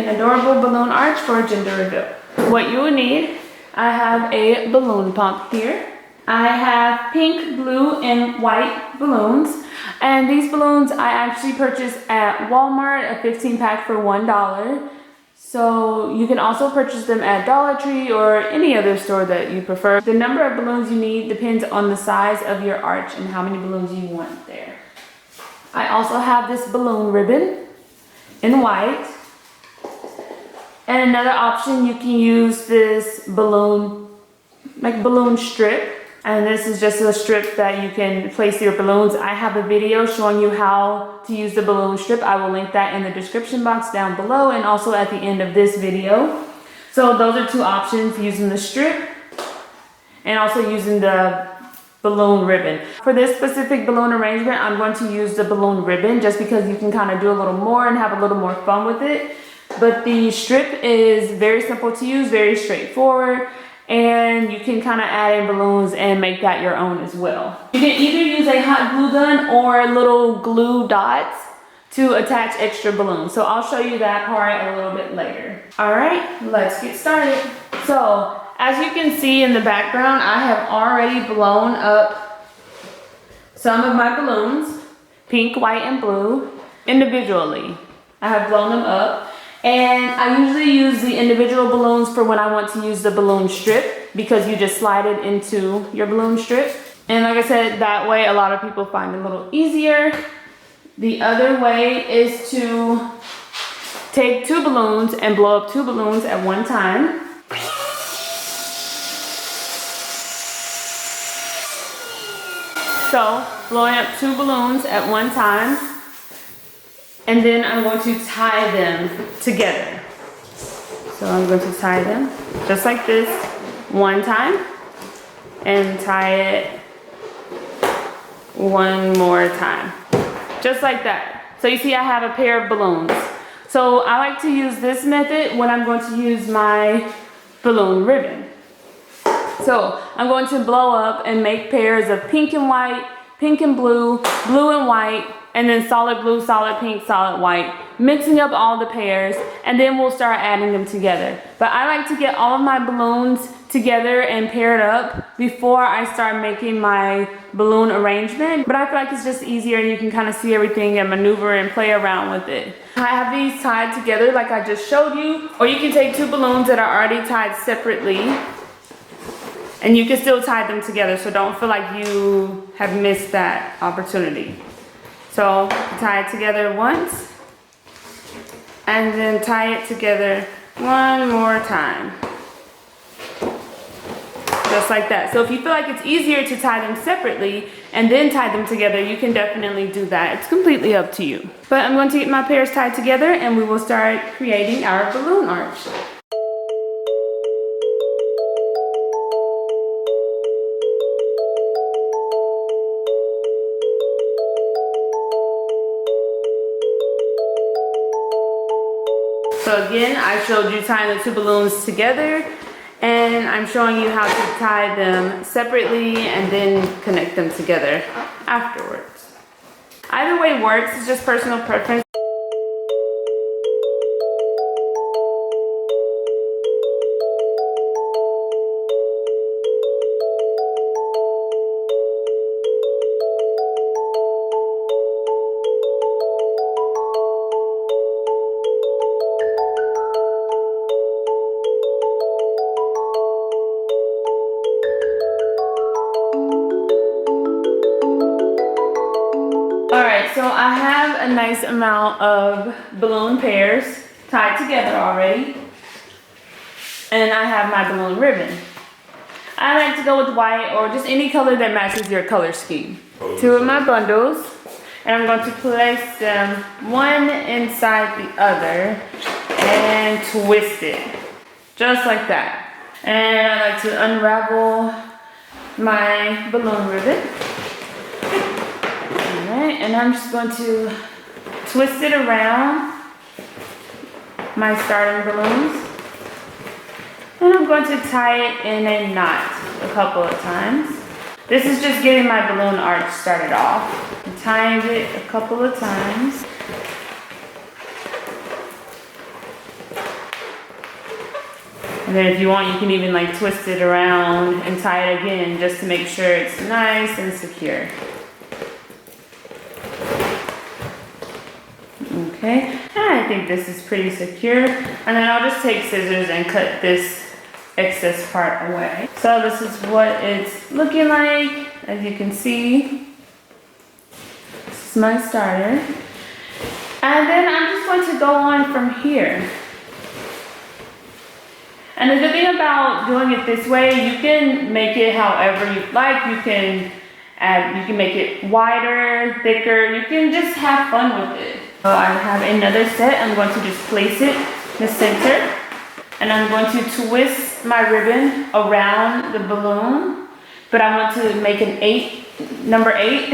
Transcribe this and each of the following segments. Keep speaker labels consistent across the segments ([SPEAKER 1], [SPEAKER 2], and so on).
[SPEAKER 1] an adorable balloon arch for a gender reveal. What you will need, I have a balloon pump here. I have pink, blue, and white balloons. And these balloons I actually purchased at Walmart, a 15-pack for $1. So you can also purchase them at Dollar Tree or any other store that you prefer. The number of balloons you need depends on the size of your arch and how many balloons you want there. I also have this balloon ribbon in white. And another option, you can use this balloon, like balloon strip. And this is just a strip that you can place your balloons. I have a video showing you how to use the balloon strip. I will link that in the description box down below and also at the end of this video. So those are two options, using the strip and also using the balloon ribbon. For this specific balloon arrangement, I'm going to use the balloon ribbon just because you can kind of do a little more and have a little more fun with it. But the strip is very simple to use, very straightforward. And you can kind of add in balloons and make that your own as well. You can either use a hot glue gun or little glue dots to attach extra balloons. So I'll show you that part a little bit later. All right, let's get started. So as you can see in the background, I have already blown up some of my balloons, pink, white, and blue, individually. I have blown them up. And I usually use the individual balloons for when I want to use the balloon strip, because you just slide it into your balloon strip. And like I said, that way a lot of people find it a little easier. The other way is to take two balloons and blow up two balloons at one time. So blowing up two balloons at one time. And then I'm going to tie them together. So I'm going to tie them just like this one time and tie it one more time. Just like that. So you see I have a pair of balloons. So I like to use this method when I'm going to use my balloon ribbon. So I'm going to blow up and make pairs of pink and white, pink and blue, blue and white, and then solid blue, solid pink, solid white, mixing up all the pairs, and then we'll start adding them together. But I like to get all of my balloons together and paired up before I start making my balloon arrangement. But I feel like it's just easier and you can kind of see everything and maneuver and play around with it. I have these tied together like I just showed you, or you can take two balloons that are already tied separately and you can still tie them together, so don't feel like you have missed that opportunity. So tie it together once and then tie it together one more time. Just like that. So if you feel like it's easier to tie them separately and then tie them together, you can definitely do that. It's completely up to you. But I'm going to get my pairs tied together and we will start creating our balloon arch. So again, I showed you tying the two balloons together, and I'm showing you how to tie them separately and then connect them together afterwards. Either way works, it's just personal preference. Alright, so I have a nice amount of balloon pairs tied together already. And I have my balloon ribbon. I like to go with white or just any color that matches your color scheme. Two of my bundles. And I'm going to place them one inside the other and twist it. Just like that. And I like to unravel my balloon ribbon. Alright, and I'm just going to twist it around my starting balloons. And I'm going to tie it in a knot a couple of times. This is just getting my balloon arch started off. I'm tying it a couple of times. And then if you want, you can even like twist it around and tie it again just to make sure it's nice and secure. Okay, and I think this is pretty secure. And then I'll just take scissors and cut this excess part away. So this is what it's looking like. As you can see, this is my starter. And then I'm just going to go on from here. And the good thing about doing it this way, you can make it however you like. You can make it wider, thicker. You can just have fun with it. So I have another set. I'm going to just place it in the center. And I'm going to twist my ribbon around the balloon. But I want to make an number 8,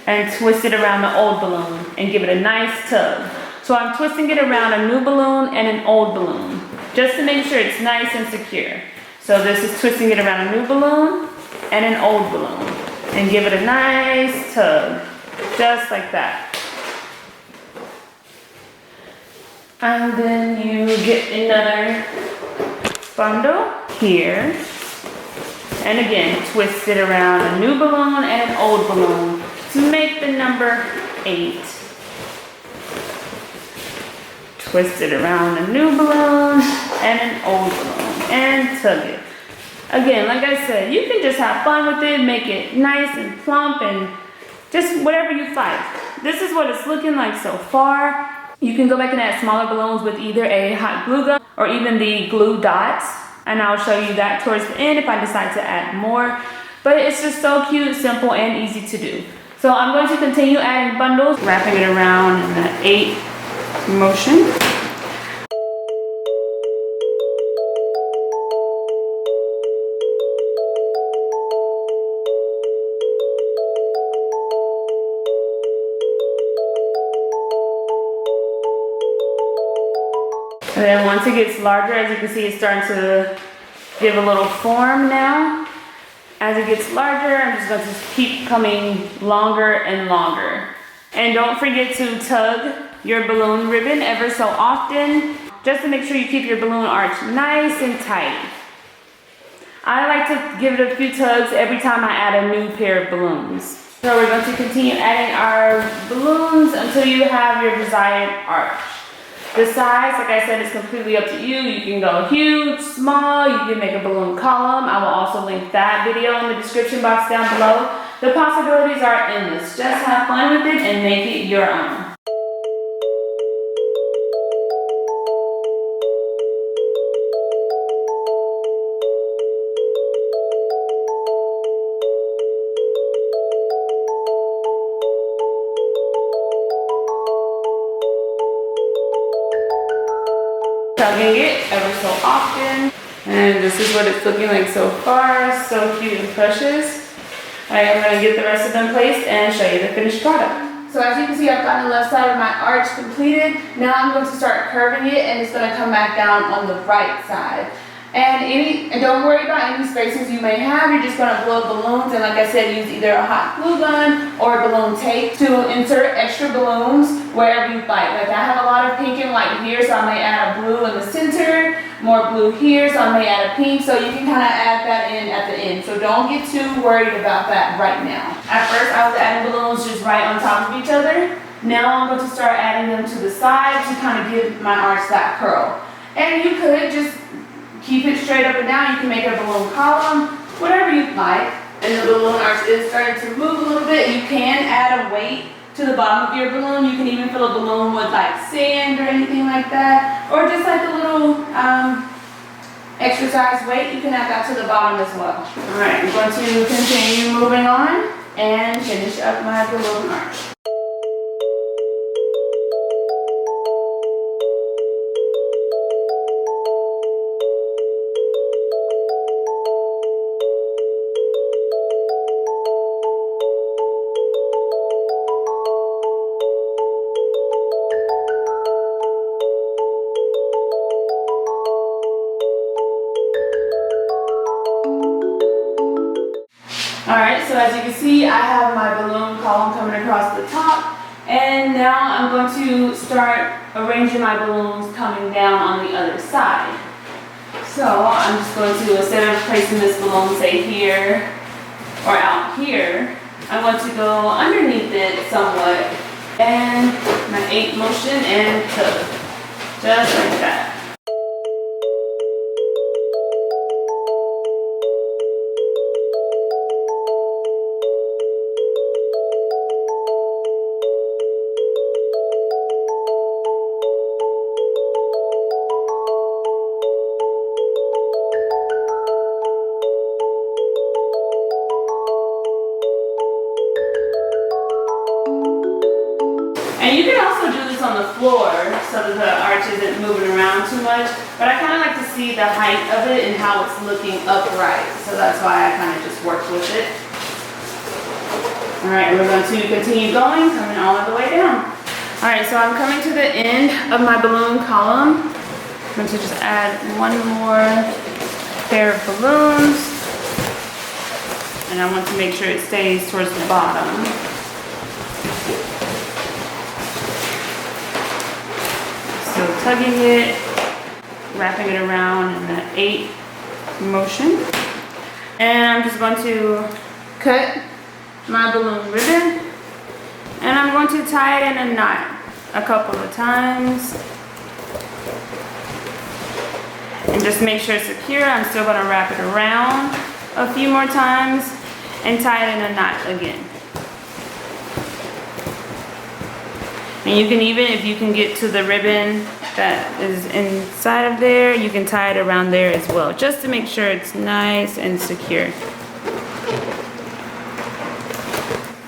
[SPEAKER 1] and twist it around the old balloon and give it a nice tug. So I'm twisting it around a new balloon and an old balloon, just to make sure it's nice and secure. So this is twisting it around a new balloon and an old balloon, and give it a nice tug, just like that. And then you get another bundle here. And again, twist it around a new balloon and an old balloon to make the number 8. Twist it around a new balloon and an old balloon and tug it. Again, like I said, you can just have fun with it, make it nice and plump and just whatever you like. This is what it's looking like so far. You can go back and add smaller balloons with either a hot glue gun or even the glue dots. And I'll show you that towards the end if I decide to add more. But it's just so cute, simple, and easy to do. So I'm going to continue adding bundles, wrapping it around in the 8 motion. And then once it gets larger, as you can see, it's starting to give a little form now. As it gets larger, I'm just going to keep coming longer and longer. And don't forget to tug your balloon ribbon ever so often, just to make sure you keep your balloon arch nice and tight. I like to give it a few tugs every time I add a new pair of balloons. So we're going to continue adding our balloons until you have your desired arch. The size, like I said, is completely up to you. You can go huge, small, you can make a balloon column. I will also link that video in the description box down below. The possibilities are endless. Just have fun with it and make it your own. Tugging it ever so often, and this is what it's looking like so far. So cute and precious. I am going to get the rest of them placed and show you the finished product. So as you can see, I've gotten the left side of my arch completed. Now I'm going to start curving it, and it's going to come back down on the right side. And don't worry about any spaces you may have. You're just going to blow balloons, and like I said, use either a hot glue gun or balloon tape to insert extra balloons wherever you like. Like I have a lot of pink and white here, so I may add a blue in the center, more blue here, so I may add a pink, so you can kind of add that in at the end. So don't get too worried about that right now. At first I was adding balloons just right on top of each other. Now I'm going to start adding them to the side to kind of give my arch that curl. And you could just keep it straight up and down. You can make a balloon column, whatever you like. And the balloon arch is starting to move a little bit. You can add a weight to the bottom of your balloon. You can even fill a balloon with like sand or anything like that. Or just like a little exercise weight. You can add that to the bottom as well. Alright, I'm going to continue moving on and finish up my balloon arch. Alright, so as you can see, I have my balloon column coming across the top, and now I'm going to start arranging my balloons coming down on the other side. So I'm just going to, instead of placing this balloon, say here or out here, I want to go underneath it somewhat and my 8 motion and tug, just like that. And you can also do this on the floor so that the arch isn't moving around too much, but I kind of like to see the height of it and how it's looking upright. So that's why I kind of just work with it. All right, we're going to continue going, coming all the way down. All right, so I'm coming to the end of my balloon column. I'm going to just add one more pair of balloons. And I want to make sure it stays towards the bottom. So tugging it, wrapping it around in the 8 motion. And I'm just going to cut my balloon ribbon. And I'm going to tie it in a knot a couple of times. And just make sure it's secure. I'm still going to wrap it around a few more times and tie it in a knot again. And you can even, if you can get to the ribbon that is inside of there, you can tie it around there as well, just to make sure it's nice and secure.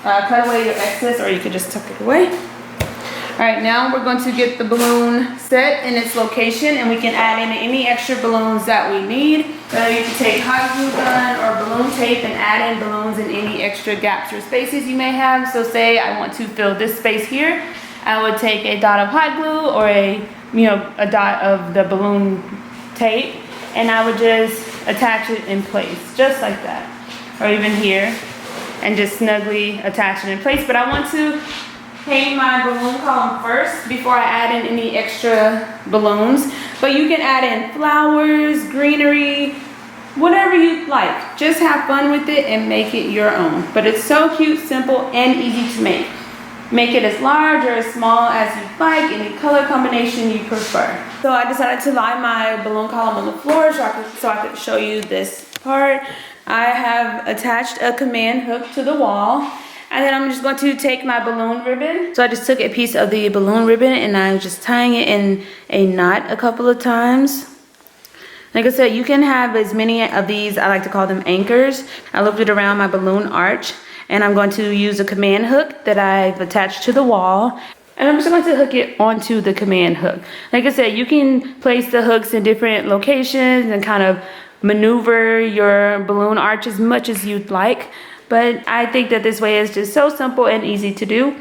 [SPEAKER 1] Cut away your excess, or you could just tuck it away. All right, now we're going to get the balloon set in its location, and we can add in any extra balloons that we need. So you can take hot glue gun or balloon tape and add in balloons in any extra gaps or spaces you may have. So say I want to fill this space here, I would take a dot of hot glue or a dot of the balloon tape, and I would just attach it in place, just like that. Or even here, and just snugly attach it in place. But I want to paint my balloon column first before I add in any extra balloons. But you can add in flowers, greenery, whatever you like. just have fun with it and make it your own. But it's so cute, simple, and easy to make. Make it as large or as small as you like, any color combination you prefer. So I decided to lie my balloon column on the floor so I could show you this part. I have attached a command hook to the wall, and then I'm just going to take my balloon ribbon. So I just took a piece of the balloon ribbon and I'm just tying it in a knot a couple of times. Like I said, you can have as many of these, I like to call them anchors. I looped it around my balloon arch, and I'm going to use a command hook that I've attached to the wall. And I'm just going to hook it onto the command hook. Like I said, you can place the hooks in different locations and kind of maneuver your balloon arch as much as you'd like. But I think that this way is just so simple and easy to do.